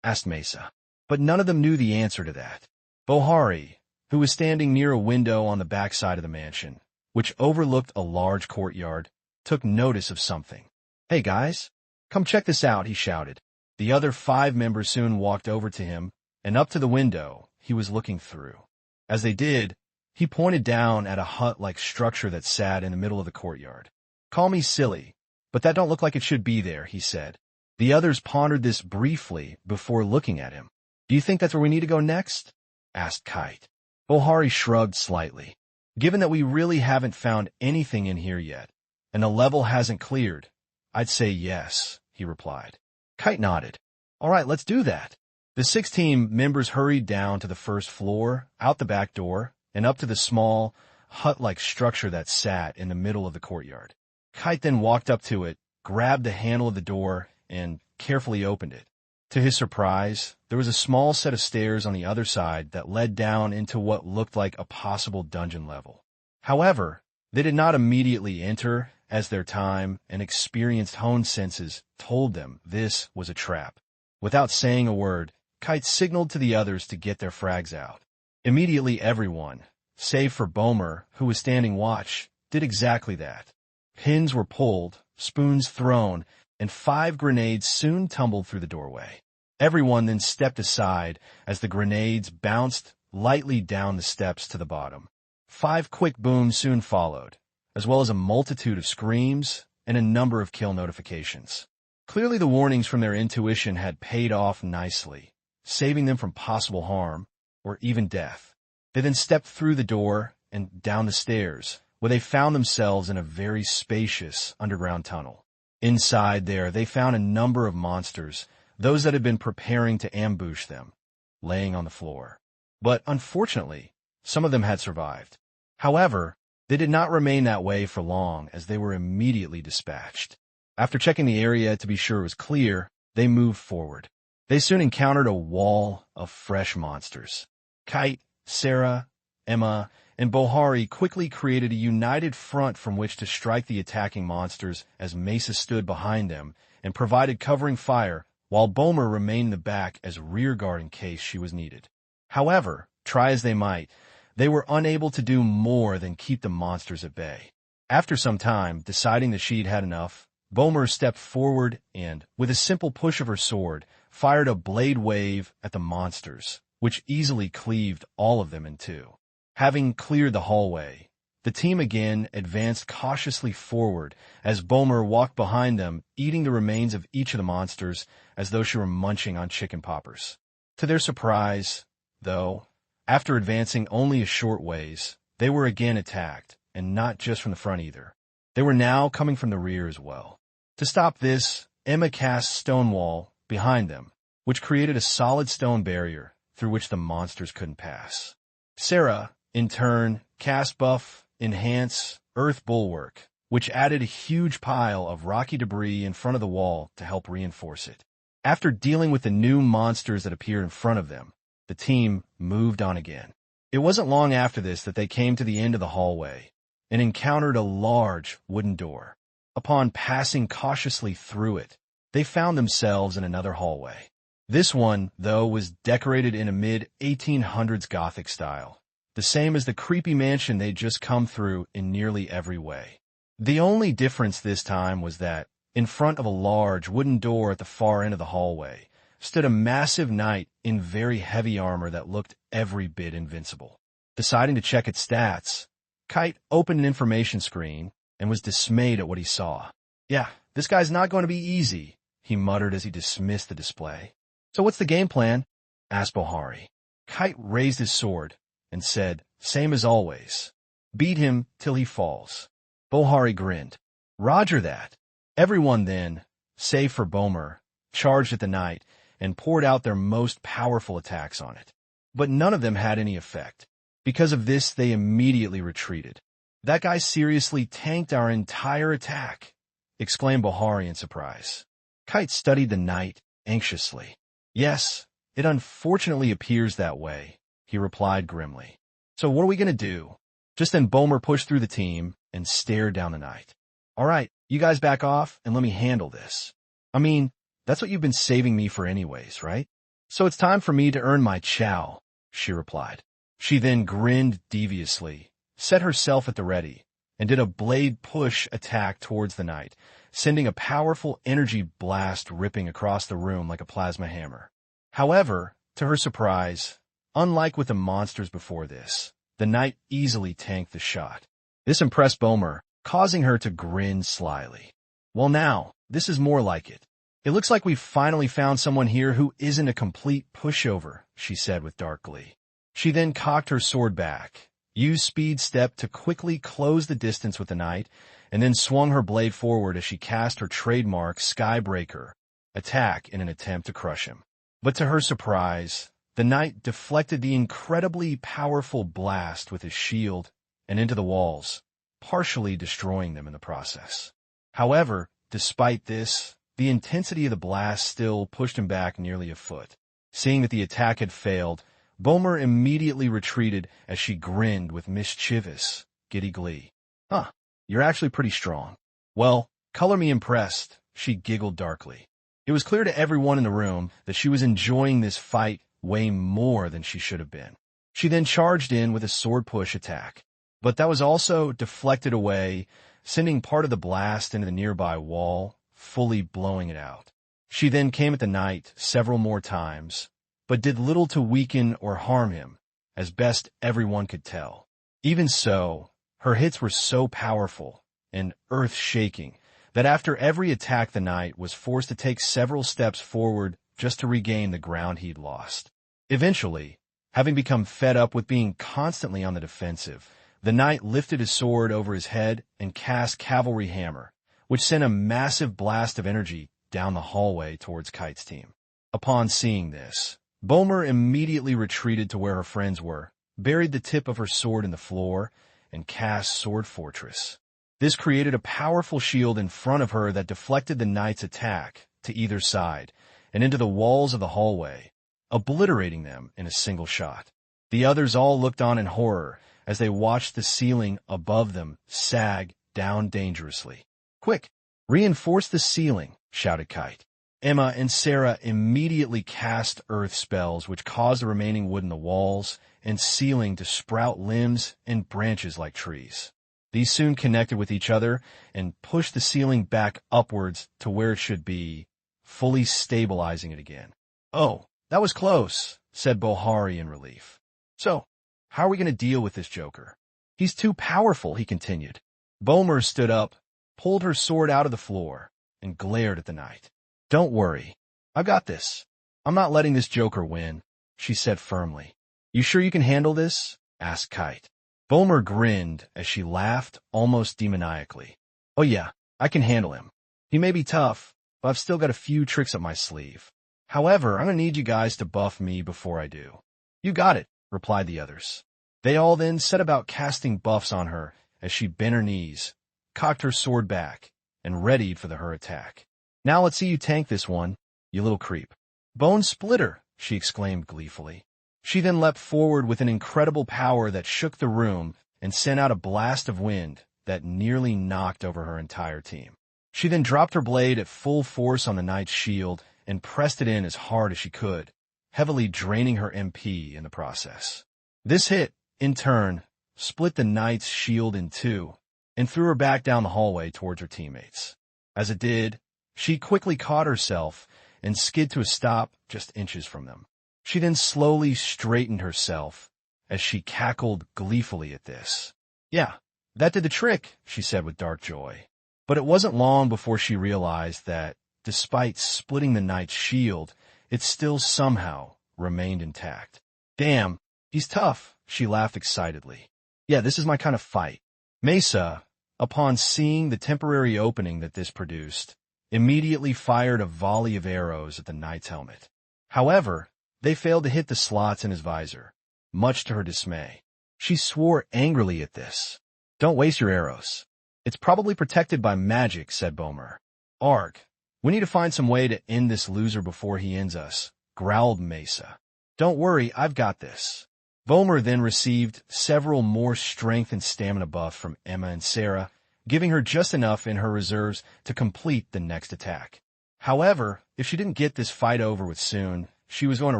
asked Mesa. But none of them knew the answer to that. Bohari, who was standing near a window on the backside of the mansion, which overlooked a large courtyard, took notice of something. "Hey guys, come check this out," he shouted. The other 5 members soon walked over to him and up to the window he was looking through. As they did, he pointed down at a hut-like structure that sat in the middle of the courtyard. "Call me silly, but that don't look like it should be there," he said. The others pondered this briefly before looking at him. "Do you think that's where we need to go next?" asked Kite. Bohari shrugged slightly. "Given that we really haven't found anything in here yet, and the level hasn't cleared, I'd say yes," he replied. Kite nodded. "All right, let's do that." The 6 team members hurried down to the first floor, out the back door, and up to the small, hut-like structure that sat in the middle of the courtyard. Kite then walked up to it, grabbed the handle of the door, and carefully opened it. To his surprise, there was a small set of stairs on the other side that led down into what looked like a possible dungeon level. However, they did not immediately enter, as their time and experienced honed senses told them this was a trap. Without saying a word, Kite signaled to the others to get their frags out. Immediately everyone, save for Bomer, who was standing watch, did exactly that. Pins were pulled, spoons thrown, and 5 grenades soon tumbled through the doorway. Everyone then stepped aside as the grenades bounced lightly down the steps to the bottom. 5 quick booms soon followed, as well as a multitude of screams and a number of kill notifications. Clearly the warnings from their intuition had paid off nicely, saving them from possible harm or even death. They then stepped through the door and down the stairs, where they found themselves in a very spacious underground tunnel. Inside there, they found a number of monsters, those that had been preparing to ambush them, laying on the floor. But unfortunately, some of them had survived. However, they did not remain that way for long, as they were immediately dispatched. After checking the area to be sure it was clear, they moved forward. They soon encountered a wall of fresh monsters. Kite, Sarah, Emma, and Bohari quickly created a united front from which to strike the attacking monsters as Mesa stood behind them and provided covering fire, while Bomer remained in the back as rearguard in case she was needed. However, try as they might, they were unable to do more than keep the monsters at bay. After some time, deciding that she'd had enough, Bomer stepped forward and, with a simple push of her sword, fired a blade wave at the monsters, which easily cleaved all of them in two. Having cleared the hallway, the team again advanced cautiously forward as Bomer walked behind them, eating the remains of each of the monsters as though she were munching on chicken poppers. To their surprise, though, after advancing only a short ways, they were again attacked, and not just from the front either. They were now coming from the rear as well. To stop this, Emma cast Stonewall behind them, which created a solid stone barrier through which the monsters couldn't pass. Sarah, in turn, cast Buff, Enhance, Earth Bulwark, which added a huge pile of rocky debris in front of the wall to help reinforce it. After dealing with the new monsters that appeared in front of them, the team moved on again. It wasn't long after this that they came to the end of the hallway and encountered a large wooden door. Upon passing cautiously through it, they found themselves in another hallway. This one, though, was decorated in a mid-1800s Gothic style, the same as the creepy mansion they'd just come through in nearly every way. The only difference this time was that, in front of a large wooden door at the far end of the hallway, stood a massive knight in very heavy armor that looked every bit invincible. Deciding to check its stats, Kite opened an information screen and was dismayed at what he saw. "Yeah, this guy's not going to be easy," he muttered as he dismissed the display. "So what's the game plan?" asked Bohari. Kite raised his sword and said, "Same as always. Beat him till he falls." Bohari grinned. "Roger that." Everyone then, save for Bomer, charged at the knight and poured out their most powerful attacks on it. But none of them had any effect. Because of this, they immediately retreated. "That guy seriously tanked our entire attack," exclaimed Bohari in surprise. Kite studied the knight anxiously. "Yes, it unfortunately appears that way," he replied grimly. "So what are we going to do?" Just then Bomer pushed through the team and stared down the knight. "All right, you guys back off and let me handle this. I mean, that's what you've been saving me for anyways, right?" "So it's time for me to earn my chow," she replied. She then grinned deviously, set herself at the ready, and did a blade push attack towards the knight, sending a powerful energy blast ripping across the room like a plasma hammer. However, to her surprise, unlike with the monsters before this, the knight easily tanked the shot. This impressed Bomer, causing her to grin slyly. "Well now, this is more like it. It looks like we've finally found someone here who isn't a complete pushover," she said with dark glee. She then cocked her sword back, used speed step to quickly close the distance with the knight, and then swung her blade forward as she cast her trademark Skybreaker attack in an attempt to crush him. But to her surprise, the knight deflected the incredibly powerful blast with his shield and into the walls, partially destroying them in the process. However, despite this, the intensity of the blast still pushed him back nearly a foot. Seeing that the attack had failed, Bomer immediately retreated as she grinned with mischievous, giddy glee. "Huh, you're actually pretty strong. Well, color me impressed," she giggled darkly. It was clear to everyone in the room that she was enjoying this fight way more than she should have been. She then charged in with a sword push attack, but that was also deflected away, sending part of the blast into the nearby wall, fully blowing it out. She then came at the knight several more times, but did little to weaken or harm him, as best everyone could tell. Even so, her hits were so powerful and earth-shaking that after every attack the knight was forced to take several steps forward just to regain the ground he'd lost. Eventually, having become fed up with being constantly on the defensive, the knight lifted his sword over his head and cast Cavalry Hammer, which sent a massive blast of energy down the hallway towards Kite's team. Upon seeing this, Bomer immediately retreated to where her friends were, buried the tip of her sword in the floor, and cast Sword Fortress. This created a powerful shield in front of her that deflected the knight's attack to either side and into the walls of the hallway, obliterating them in a single shot. The others all looked on in horror as they watched the ceiling above them sag down dangerously. "Quick, reinforce the ceiling," shouted Kite. Emma and Sarah immediately cast earth spells which caused the remaining wood in the walls and ceiling to sprout limbs and branches like trees. These soon connected with each other and pushed the ceiling back upwards to where it should be, fully stabilizing it again. "Oh, that was close," said Bohari in relief. "So, how are we going to deal with this joker?" "He's too powerful," he continued. Bomer stood up, pulled her sword out of the floor, and glared at the knight. "Don't worry. I've got this. I'm not letting this joker win," she said firmly. "You sure you can handle this?" asked Kite. Bomer grinned as she laughed almost demoniacally. "Oh yeah, I can handle him. He may be tough, but I've still got a few tricks up my sleeve. However, I'm going to need you guys to buff me before I do." "You got it," replied the others. They all then set about casting buffs on her as she bent her knees, cocked her sword back, and readied for her attack. "Now let's see you tank this one, you little creep." "Bone Splitter!" she exclaimed gleefully. She then leapt forward with an incredible power that shook the room and sent out a blast of wind that nearly knocked over her entire team. She then dropped her blade at full force on the knight's shield and pressed it in as hard as she could, heavily draining her MP in the process. This hit, in turn, split the knight's shield in two and threw her back down the hallway towards her teammates. As it did, she quickly caught herself and skid to a stop just inches from them. She then slowly straightened herself as she cackled gleefully at this. "Yeah, that did the trick," she said with dark joy. But it wasn't long before she realized that, despite splitting the knight's shield, it still somehow remained intact. "Damn, he's tough," she laughed excitedly. "Yeah, this is my kind of fight." Mesa, upon seeing the temporary opening that this produced, immediately fired a volley of arrows at the knight's helmet. However, they failed to hit the slots in his visor, much to her dismay. She swore angrily at this. "Don't waste your arrows. It's probably protected by magic," said Bomer. "Arg, we need to find some way to end this loser before he ends us," growled Mesa. "Don't worry, I've got this." Bomer then received several more strength and stamina buffs from Emma and Sarah, giving her just enough in her reserves to complete the next attack. However, if she didn't get this fight over with soon, she was going to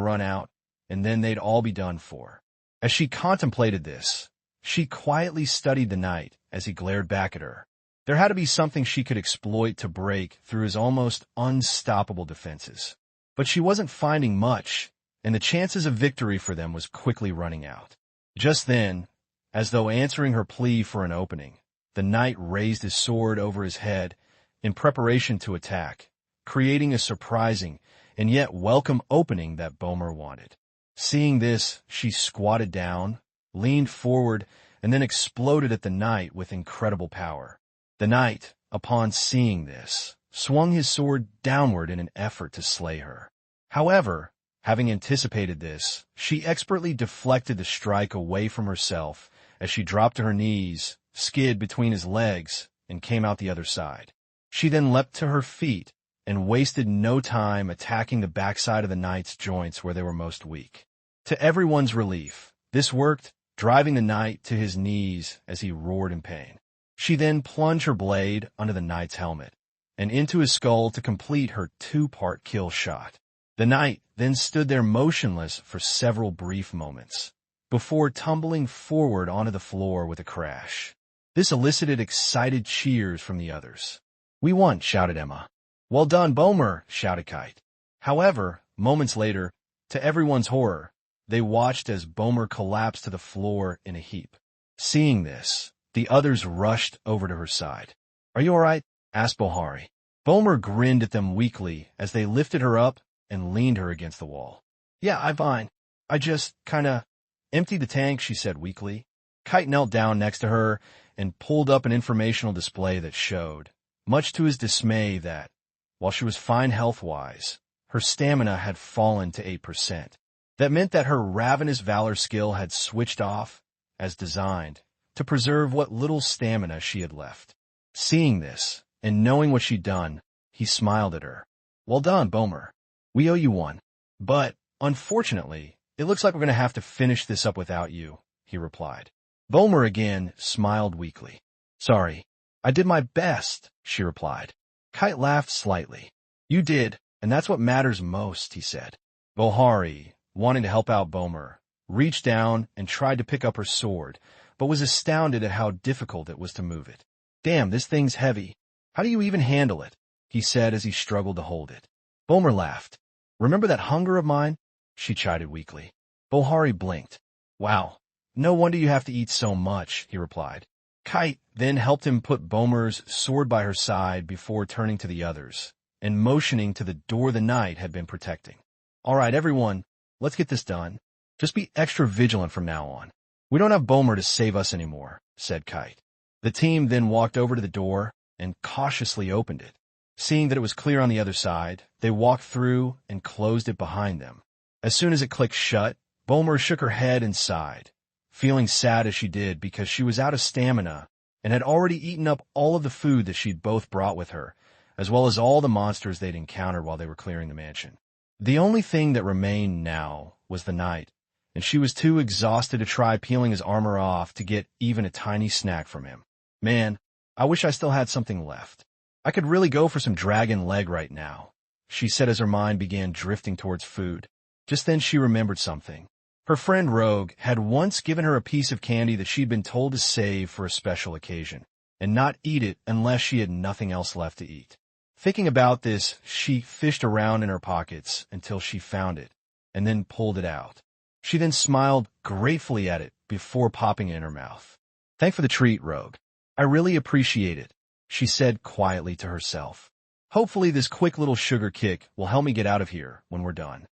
run out, and then they'd all be done for. As she contemplated this, she quietly studied the knight as he glared back at her. There had to be something she could exploit to break through his almost unstoppable defenses. But she wasn't finding much, and the chances of victory for them was quickly running out. Just then, as though answering her plea for an opening, the knight raised his sword over his head in preparation to attack, creating a surprising and yet welcome opening that Bomer wanted. Seeing this, she squatted down, leaned forward, and then exploded at the knight with incredible power. The knight, upon seeing this, swung his sword downward in an effort to slay her. However, having anticipated this, she expertly deflected the strike away from herself as she dropped to her knees, skid between his legs, and came out the other side. She then leapt to her feet and wasted no time attacking the backside of the knight's joints where they were most weak. To everyone's relief, this worked, driving the knight to his knees as he roared in pain. She then plunged her blade under the knight's helmet and into his skull to complete her two-part kill shot. The knight then stood there motionless for several brief moments, before tumbling forward onto the floor with a crash. This elicited excited cheers from the others. "We won," shouted Emma. "Well done, Bomer," shouted Kite. However, moments later, to everyone's horror, they watched as Bomer collapsed to the floor in a heap. Seeing this, the others rushed over to her side. "Are you all right?" asked Bohari. Bomer grinned at them weakly as they lifted her up and leaned her against the wall. "Yeah, I'm fine. I just kinda emptied the tank," she said weakly. Kite knelt down next to her and pulled up an informational display that showed, much to his dismay, that, while she was fine health-wise, her stamina had fallen to 8%. That meant that her ravenous valor skill had switched off, as designed, to preserve what little stamina she had left. Seeing this, and knowing what she'd done, he smiled at her. "Well done, Bomer. We owe you one. But, unfortunately, it looks like we're going to have to finish this up without you," he replied. Bomer again smiled weakly. "Sorry, I did my best," she replied. Kite laughed slightly. "You did, and that's what matters most," he said. Bohari, wanting to help out Bomer, reached down and tried to pick up her sword, but was astounded at how difficult it was to move it. "Damn, this thing's heavy. How do you even handle it?" he said as he struggled to hold it. Bomer laughed. "Remember that hunger of mine?" she chided weakly. Bohari blinked. "Wow, no wonder you have to eat so much," he replied. Kite then helped him put Bomer's sword by her side before turning to the others and motioning to the door the knight had been protecting. "All right, everyone, let's get this done. Just be extra vigilant from now on. We don't have Bomer to save us anymore," said Kite. The team then walked over to the door and cautiously opened it. Seeing that it was clear on the other side, they walked through and closed it behind them. As soon as it clicked shut, Bomer shook her head and sighed, feeling sad as she did because she was out of stamina and had already eaten up all of the food that she'd both brought with her, as well as all the monsters they'd encountered while they were clearing the mansion. The only thing that remained now was the knight, and she was too exhausted to try peeling his armor off to get even a tiny snack from him. "Man, I wish I still had something left. I could really go for some dragon leg right now," she said as her mind began drifting towards food. Just then she remembered something. Her friend Rogue had once given her a piece of candy that she'd been told to save for a special occasion, and not eat it unless she had nothing else left to eat. Thinking about this, she fished around in her pockets until she found it, and then pulled it out. She then smiled gratefully at it before popping it in her mouth. "Thanks for the treat, Rogue. I really appreciate it," she said quietly to herself. "Hopefully this quick little sugar kick will help me get out of here when we're done."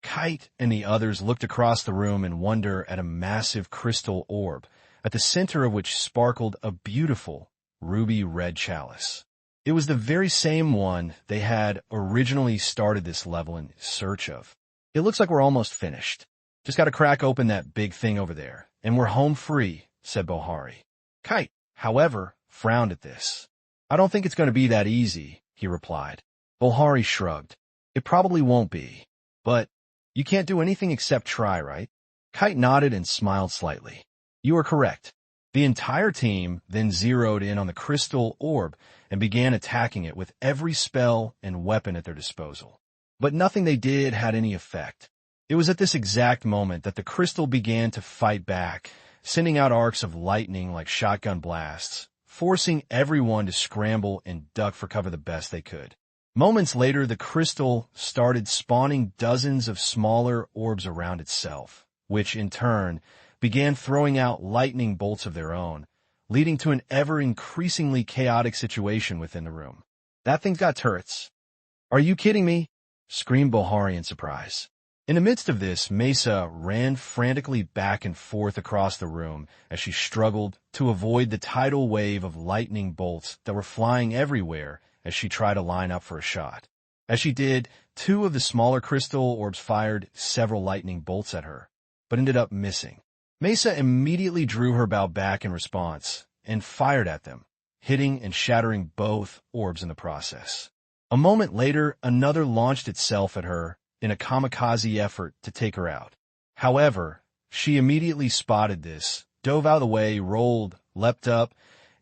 Kite and the others looked across the room in wonder at a massive crystal orb, at the center of which sparkled a beautiful ruby-red chalice. It was the very same one they had originally started this level in search of. "It looks like we're almost finished. Just got to crack open that big thing over there, and we're home free," said Bohari. Kite, however, frowned at this. "I don't think it's going to be that easy," he replied. Bohari shrugged. "It probably won't be, but you can't do anything except try, right?" Kite nodded and smiled slightly. "You are correct." The entire team then zeroed in on the crystal orb and began attacking it with every spell and weapon at their disposal. But nothing they did had any effect. It was at this exact moment that the crystal began to fight back, sending out arcs of lightning like shotgun blasts, forcing everyone to scramble and duck for cover the best they could. Moments later, the crystal started spawning dozens of smaller orbs around itself, which, in turn, began throwing out lightning bolts of their own, leading to an ever-increasingly chaotic situation within the room. "That thing's got turrets." "Are you kidding me?" screamed Bohari in surprise. In the midst of this, Mesa ran frantically back and forth across the room as she struggled to avoid the tidal wave of lightning bolts that were flying everywhere as she tried to line up for a shot. As she did, two of the smaller crystal orbs fired several lightning bolts at her, but ended up missing. Mesa immediately drew her bow back in response and fired at them, hitting and shattering both orbs in the process. A moment later, another launched itself at her in a kamikaze effort to take her out. However, she immediately spotted this, dove out of the way, rolled, leapt up,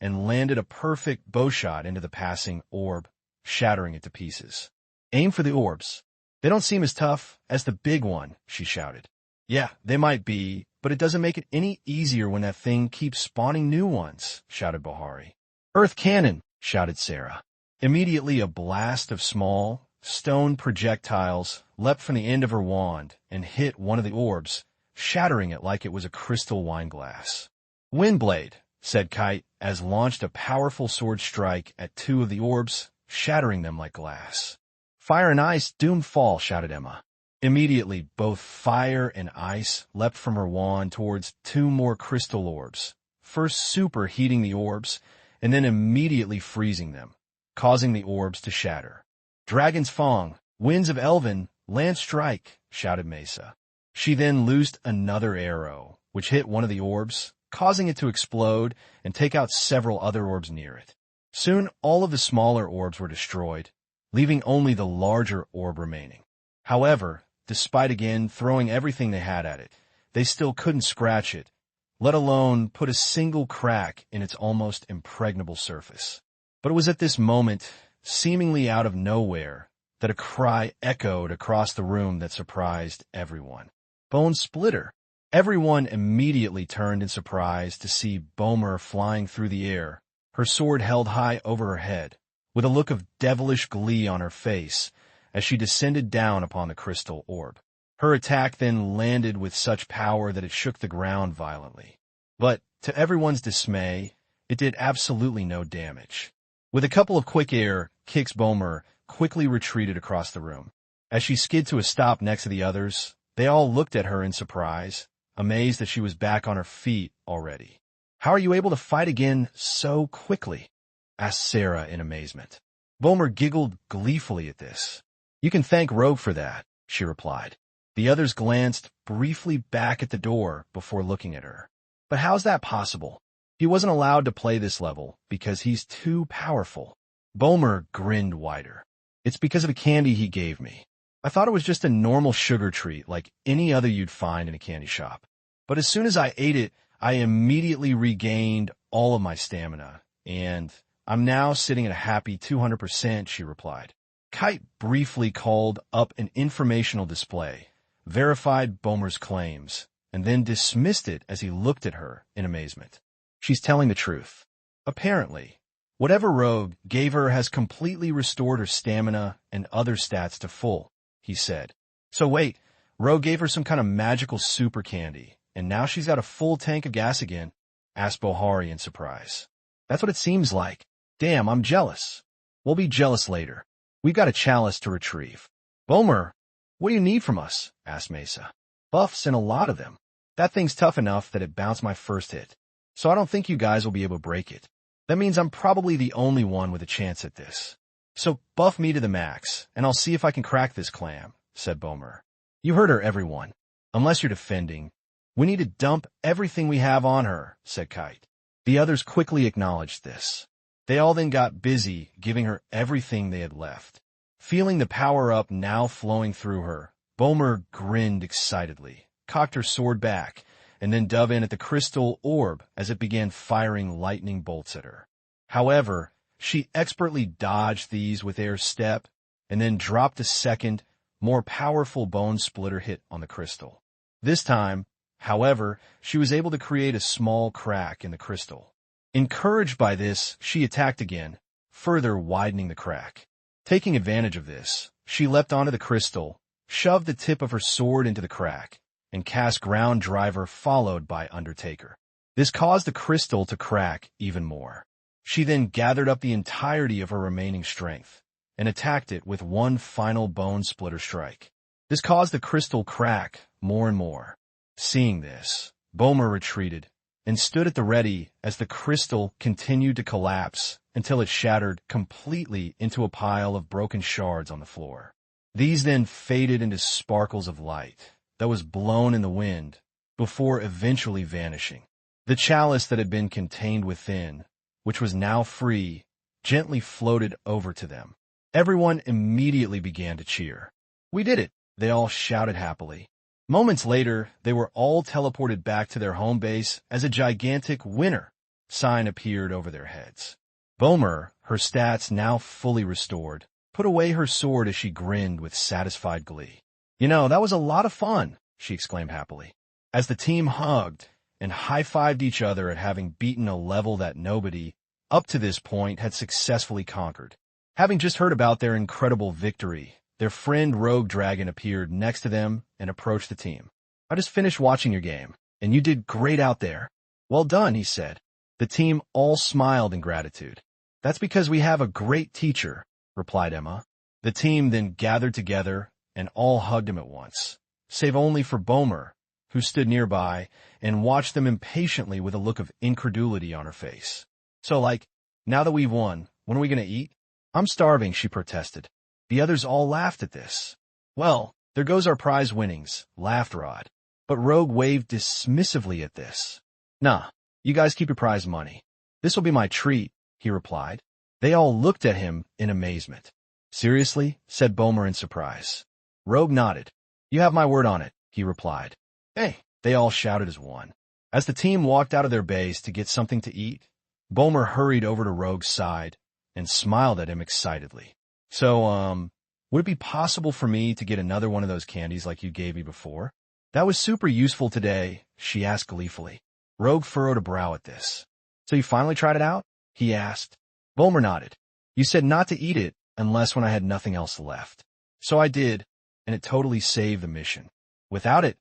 and landed a perfect bow shot into the passing orb, shattering it to pieces. "Aim for the orbs. They don't seem as tough as the big one," she shouted. "Yeah, they might be, but it doesn't make it any easier when that thing keeps spawning new ones," shouted Bohari. "Earth cannon," shouted Sarah. Immediately a blast of small, stone projectiles leapt from the end of her wand and hit one of the orbs, shattering it like it was a crystal wineglass. "Windblade," said Kite, as launched a powerful sword strike at two of the orbs, shattering them like glass. "Fire and ice, doomed fall," shouted Emma. Immediately, both fire and ice leapt from her wand towards two more crystal orbs, first superheating the orbs, and then immediately freezing them, causing the orbs to shatter. "Dragon's Fong, Winds of Elven, Land Strike," shouted Mesa. She then loosed another arrow, which hit one of the orbs, causing it to explode and take out several other orbs near it. Soon, all of the smaller orbs were destroyed, leaving only the larger orb remaining. However, despite again throwing everything they had at it, they still couldn't scratch it, let alone put a single crack in its almost impregnable surface. But it was at this moment, seemingly out of nowhere, that a cry echoed across the room that surprised everyone. Bone Splitter! Everyone immediately turned in surprise to see Bomer flying through the air, her sword held high over her head, with a look of devilish glee on her face as she descended down upon the crystal orb. Her attack then landed with such power that it shook the ground violently. But, to everyone's dismay, it did absolutely no damage. With a couple of quick air kicks, Bomer quickly retreated across the room. As she skid to a stop next to the others, they all looked at her in surprise, amazed that she was back on her feet already. "How are you able to fight again so quickly?" asked Sarah in amazement. Bomer giggled gleefully at this. "You can thank Rogue for that," she replied. The others glanced briefly back at the door before looking at her. "But how's that possible? He wasn't allowed to play this level because he's too powerful." Bomer grinned wider. "It's because of a candy he gave me. I thought it was just a normal sugar treat like any other you'd find in a candy shop. But as soon as I ate it, I immediately regained all of my stamina, and I'm now sitting at a happy 200%, she replied. Kite briefly called up an informational display, verified Bomer's claims, and then dismissed it as he looked at her in amazement. She's telling the truth. Apparently, whatever Rogue gave her has completely restored her stamina and other stats to full, he said. So wait, Rogue gave her some kind of magical super candy, and now she's got a full tank of gas again, asked Bohari in surprise. That's what it seems like. Damn, I'm jealous. We'll be jealous later. We've got a chalice to retrieve. Bomer, what do you need from us? Asked Mesa. Buffs and a lot of them. That thing's tough enough that it bounced my first hit, so I don't think you guys will be able to break it. That means I'm probably the only one with a chance at this. So buff me to the max, and I'll see if I can crack this clam, said Bomer. You heard her, everyone. Unless you're defending, we need to dump everything we have on her, said Kite. The others quickly acknowledged this. They all then got busy giving her everything they had left. Feeling the power-up now flowing through her, Bomer grinned excitedly, cocked her sword back, and then dove in at the crystal orb as it began firing lightning bolts at her. However, she expertly dodged these with air step, and then dropped a second, more powerful bone splitter hit on the crystal. This time, however, she was able to create a small crack in the crystal. Encouraged by this, she attacked again, further widening the crack. Taking advantage of this, she leapt onto the crystal, shoved the tip of her sword into the crack, and cast Ground Driver followed by Undertaker. This caused the crystal to crack even more. She then gathered up the entirety of her remaining strength and attacked it with one final bone splitter strike. This caused the crystal crack more and more. Seeing this, Bomer retreated and stood at the ready as the crystal continued to collapse until it shattered completely into a pile of broken shards on the floor. These then faded into sparkles of light that was blown in the wind before eventually vanishing. The chalice that had been contained within, which was now free, gently floated over to them. Everyone immediately began to cheer. We did it, they all shouted happily. Moments later, they were all teleported back to their home base as a gigantic winner sign appeared over their heads. Bomer, her stats now fully restored, put away her sword as she grinned with satisfied glee. You know, that was a lot of fun, she exclaimed happily, as the team hugged and high-fived each other at having beaten a level that nobody, up to this point, had successfully conquered. Having just heard about their incredible victory, their friend Rogue Dragon appeared next to them and approached the team. I just finished watching your game, and you did great out there. Well done, he said. The team all smiled in gratitude. That's because we have a great teacher, replied Emma. The team then gathered together and all hugged him at once, save only for Bomer, who stood nearby and watched them impatiently with a look of incredulity on her face. So, now that we've won, when are we going to eat? I'm starving, she protested. The others all laughed at this. Well, there goes our prize winnings, laughed Rod. But Rogue waved dismissively at this. Nah, you guys keep your prize money. This will be my treat, he replied. They all looked at him in amazement. Seriously? Said Bomer in surprise. Rogue nodded. You have my word on it, he replied. Hey, they all shouted as one. As the team walked out of their base to get something to eat, Bomer hurried over to Rogue's side and smiled at him excitedly. So, would it be possible for me to get another one of those candies like you gave me before? That was super useful today, she asked gleefully. Rogue furrowed a brow at this. So you finally tried it out? He asked. Bomer nodded. You said not to eat it unless when I had nothing else left. So I did, and it totally saved the mission. Without it,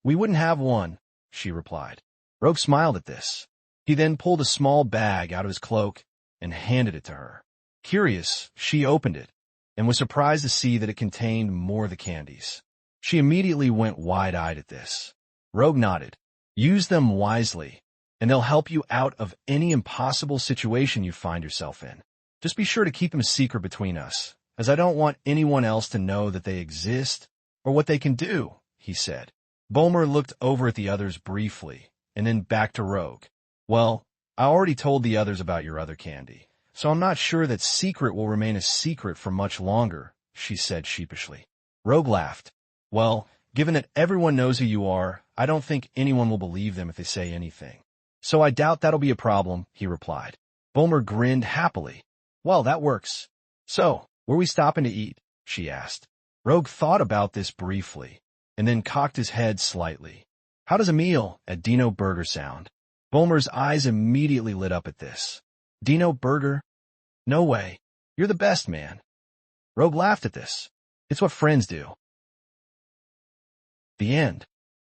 we wouldn't have one, she replied. Rogue smiled at this. He then pulled a small bag out of his cloak and handed it to her. Curious, she opened it and was surprised to see that it contained more of the candies. She immediately went wide-eyed at this. Rogue nodded. Use them wisely, and they'll help you out of any impossible situation you find yourself in. Just be sure to keep them a secret between us, as I don't want anyone else to know that they exist or what they can do, he said. Bomer looked over at the others briefly, and then back to Rogue. Well, I already told the others about your other candy, so I'm not sure that secret will remain a secret for much longer, she said sheepishly. Rogue laughed. Well, given that everyone knows who you are, I don't think anyone will believe them if they say anything. So I doubt that'll be a problem, he replied. Bomer grinned happily. Well, that works. So, where we stopping to eat? She asked. Rogue thought about this briefly, and then cocked his head slightly. How does a meal at Dino Burger sound? Bomer's eyes immediately lit up at this. Dino Burger? No way. You're the best, man. Rogue laughed at this. It's what friends do. The end.